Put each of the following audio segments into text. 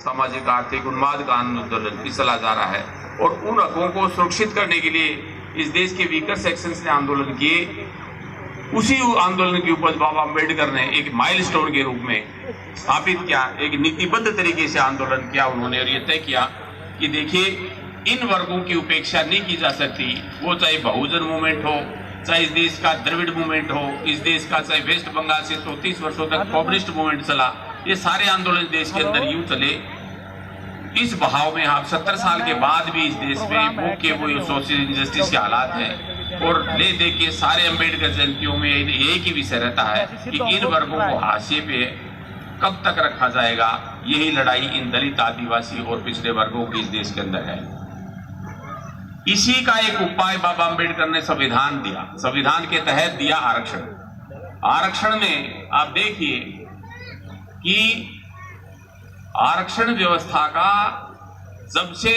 सामाजिक आर्थिक उन्माद का आंदोलन भी चला जा रहा है और उन हकों को सुरक्षित करने के लिए इस देश के वीकर सेक्शंस ने आंदोलन किए। उसी आंदोलन की उपज बाबा अम्बेडकर ने एक माइलस्टोन के रूप में स्थापित किया, एक नीतिबद्ध तरीके से आंदोलन किया उन्होंने और ये तय किया कि देखिए इन वर्गों की उपेक्षा नहीं की जा सकती, वो चाहे बहुजन मूवमेंट हो, चाहे इस देश का द्रविड़ मूवमेंट हो, इस देश का चाहे वेस्ट बंगाल से 34 वर्षों तक कम्युनिस्ट मूवमेंट चला, ये सारे आंदोलन देश के अंदर यूं चले। इस बहाव में आप 70 साल के बाद भी इस देश में वो सोशल इंजस्टिस के हालात हैं और ले दे के सारे अम्बेडकर जयंतियों में एक ही विषय रहता है कि इन वर्गों को हाशिए पे कब तक रखा जाएगा। यही लड़ाई इन दलित, आदिवासी और पिछड़े वर्गों की इस देश के अंदर है। इसी का एक उपाय बाबा अम्बेडकर ने संविधान दिया, संविधान के तहत दिया आरक्षण। आरक्षण में आप देखिए कि आरक्षण व्यवस्था का जब से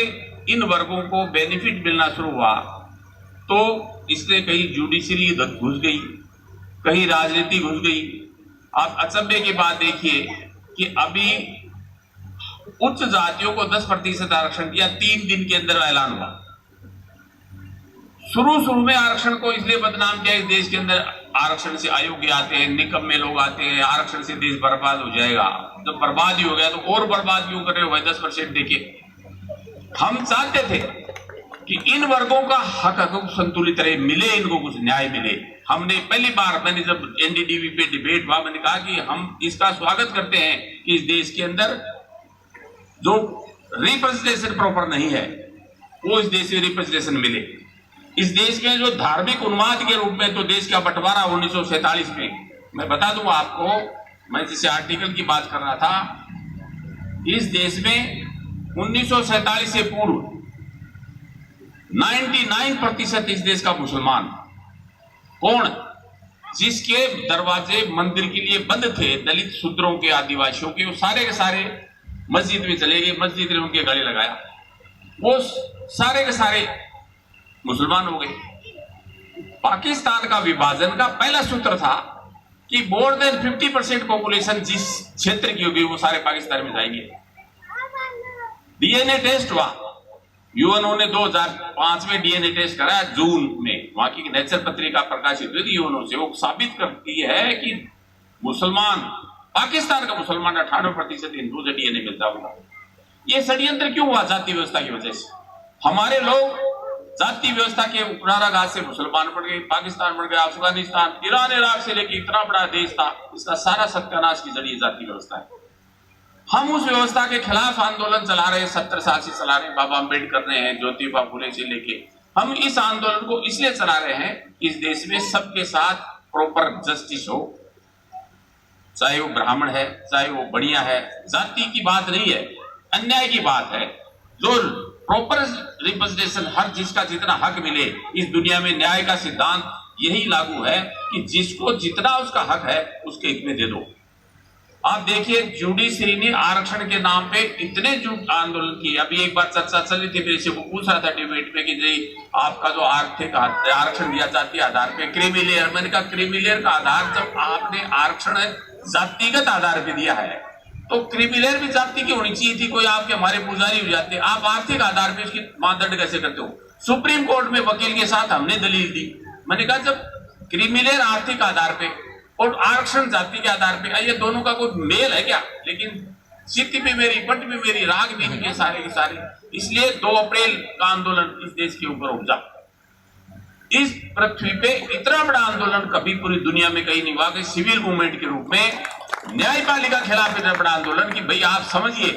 इन वर्गों को बेनिफिट मिलना शुरू हुआ तो इसमें कहीं जुडिशरी घुस गई, कहीं राजनीति घुस गई। आप अचंभे की बात देखिए कि अभी उच्च जातियों को 10% आरक्षण दिया, 3 दिन के अंदर ऐलान हुआ। शुरू में आरक्षण को इसलिए बदनाम किया, इस देश के अंदर आरक्षण से अयोग्य आते हैं, निकम्मे लोग आते हैं, आरक्षण से देश बर्बाद हो जाएगा। जब बर्बाद ही हो गया तो और बर्बाद क्यों कर रहे हो भाई? 10% देखिए, हम चाहते थे कि इन वर्गों का हक संतुलित रहे, मिले, इनको कुछ न्याय मिले। हमने पहली बार, मैंने जब एनडीटीवी पे डिबेट हुआ, मैंने कहा कि हम इसका स्वागत करते हैं कि इस देश के अंदर जो रिप्रेजेंटेशन प्रॉपर नहीं है वो इस देश में रिप्रेजेंटेशन मिले। इस देश के जो धार्मिक उन्माद के रूप में तो देश का बंटवारा 1947 में, मैं बता दूं आपको, मैं जिस आर्टिकल की बात कर रहा था, इस देश में 1947 से पूर्व 99% इस देश का मुसलमान। कौन? जिसके दरवाजे मंदिर के लिए बंद थे, दलित, शूद्रों के, आदिवासियों के, वो सारे के सारे मस्जिद में चले गए, मस्जिद ने उनके गले लगाया, वो सारे के सारे मुसलमान हो गए। पाकिस्तान का विभाजन का पहला सूत्र था कि मोर देन 50% पॉपुलेशन जिस क्षेत्र की होगी वो सारे पाकिस्तान में जाएंगे। डीएनए टेस्ट हुआ, यूएनओ ने 2005 में डीएनए टेस्ट कराया जून में, वहां की नेचर पत्रिका प्रकाशित हुई थी यूएनओ से। वो साबित करती है कि मुसलमान, पाकिस्तान का मुसलमान 98% हिंदू से डीएनए मिलता होगा। ये षड्यंत्र क्यों हुआ? जाति व्यवस्था की वजह से। हमारे लोग जाति व्यवस्था के उपराघात से मुसलमान बढ़ गए, पाकिस्तान बढ़ गया, अफगानिस्तान, ईरान, इराक से लेकर इतना बड़ा देश था, इसका सारा सत्यानाश की जरिए जाति व्यवस्था है। हम उस व्यवस्था के खिलाफ आंदोलन चला रहे हैं, 70 साल से चला रहे हैं, बाबा अम्बेडकर ने हैं, ज्योतिबा फुले से लेके। हम इस आंदोलन को इसलिए चला रहे हैं कि इस देश में सबके साथ प्रॉपर जस्टिस हो, चाहे वो ब्राह्मण है, चाहे वो बढ़िया है। जाति की बात नहीं है, अन्याय की बात है। जो प्रॉपर रिप्रेजेंटेशन, हर जिसका जितना हक मिले। इस दुनिया में न्याय का सिद्धांत यही लागू है कि जिसको जितना उसका हक है उसके हित में दे दो। आप देखिए जुडिशरी ने आरक्षण के नाम पे इतने आंदोलन किए। अभी एक बार चर्चा चल रही थी, मेरे से वो पूछ रहा था डिबेट में कि जी आपका जो आर्थिक आरक्षण दिया जाती है आधार पे, क्रीमी लेयर। मैंने कहा क्रीमी लेयर का आधार, जब आपने आरक्षण जातिगत आधार पे दिया है तो क्रीमी लेयर भी जाति की होनी चाहिए थी। कोई आपके हमारे पुजारी हो जाते, आप आर्थिक आधार पे इसकी मानदंड कैसे करते हो? सुप्रीम कोर्ट में वकील के साथ हमने दलील दी। मैंने कहा जब क्रीमी लेयर आर्थिक आधार पे और आरक्षण जाति के आधार पे, ये दोनों का कोई मेल है क्या? लेकिन सिद्धि भी मेरी, पट भी मेरी, राग भी इनके सारे के सारे। इसलिए 2 अप्रैल का आंदोलन इस देश के ऊपर उपजा। इस पृथ्वी पे इतना बड़ा आंदोलन कभी पूरी दुनिया में कहीं नहीं हुआ कि सिविल मूवमेंट के रूप में न्यायपालिका के खिलाफ इतना बड़ा आंदोलन। कि भाई आप समझिए,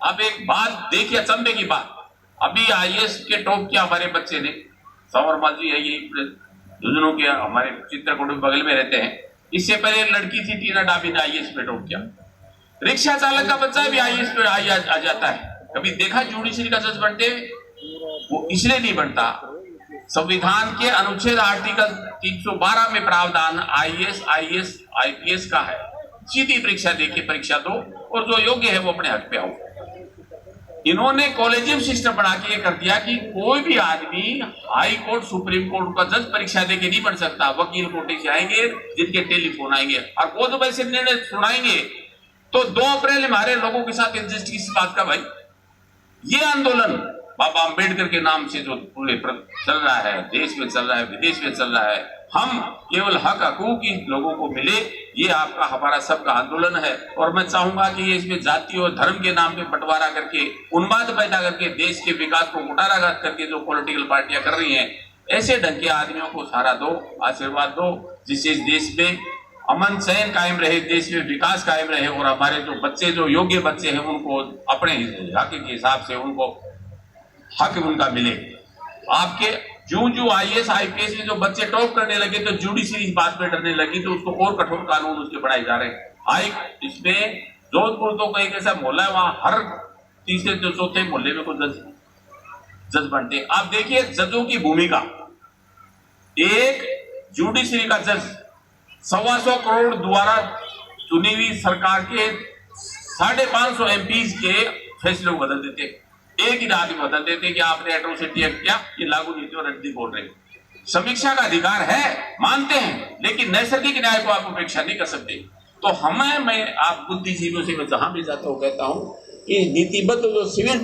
आप एक बात देखिए, अचंभे की बात, अभी आईएएस के टॉप किया हमारे बच्चे ने, सौरमा जी है, ये दुजनों के हमारे चित्रकूट बगल में रहते हैं। इससे पहले एक लड़की थी टीना डाबी ने आईएएस पे टॉप किया। रिक्शा चालक का बच्चा भी आईएएस पे आ जाता है। कभी देखा जुडिशरी का जज बनते? वो इसलिए नहीं बनता, संविधान के अनुच्छेद आर्टिकल 312 में प्रावधान आईएएस आईपीएस का है, सीधी परीक्षा देके परीक्षा दो और जो योग्य है वो अपने हक पे आओ। इन्होंने कॉलेजियम सिस्टम बना के कर दिया कि कोई भी आदमी हाई कोर्ट, सुप्रीम कोर्ट का जज परीक्षा देके नहीं बन सकता। वकील कोटे से आएंगे जिनके टेलीफोन आएंगे और वो तो वैसे निर्णय सुनाएंगे तो 2 अप्रैल हमारे लोगों के साथ एग्जिस्ट किस बात का भाई? ये आंदोलन बाबा अंबेडकर के नाम से जो पूरे चल रहा है, देश में चल रहा है, विदेश में चल रहा है, हम केवल हक हकूक की लोगों को मिले, ये आपका हमारा सबका आंदोलन है। और मैं चाहूंगा कि ये इसमें जाति और धर्म के नाम पे बंटवारा करके, उन्माद पैदा करके, देश के विकास को कुठाराघात करके जो पॉलिटिकल पार्टियां कर रही हैं, ऐसे ढंग के आदमियों को सहारा दो, आशीर्वाद दो, जिससे इस देश में अमन चैन कायम रहे, देश में विकास कायम रहे और हमारे जो बच्चे, जो योग्य बच्चे हैं, उनको अपने हक के हिसाब से उनको हक उनका मिले। आपके जो आईएएस आईपीएस में जो बच्चे टॉप करने लगे तो जुडिशरी इस बात में डरने लगी, तो उसको और कठोर कानून उसके बनाए जा रहे हैं। इसमें जोधपुर तो एक ऐसा मोहल्ला है, वहां हर तीसरे जो चौथे मोहल्ले में कोई जज बनते हैं। आप देखिए जजों की भूमिका, एक जुडिशरी का जज 125 करोड़ द्वारा चुनी हुई सरकार के 550 एमपीज के फैसले को बदल देते, एक ही रात में बदल देते कि आपने एट्रोसिटी एक्ट किया, ये लागू नीति और रद्दी बोल रहे। समीक्षा का अधिकार है, मानते हैं, लेकिन नैसर्गिक न्याय को आप उपेक्षा नहीं कर सकते। तो मैं आप बुद्धिजीवियों से मैं जहां भी जाता हूं कहता हूं कि नीतिबद्ध जो सिविल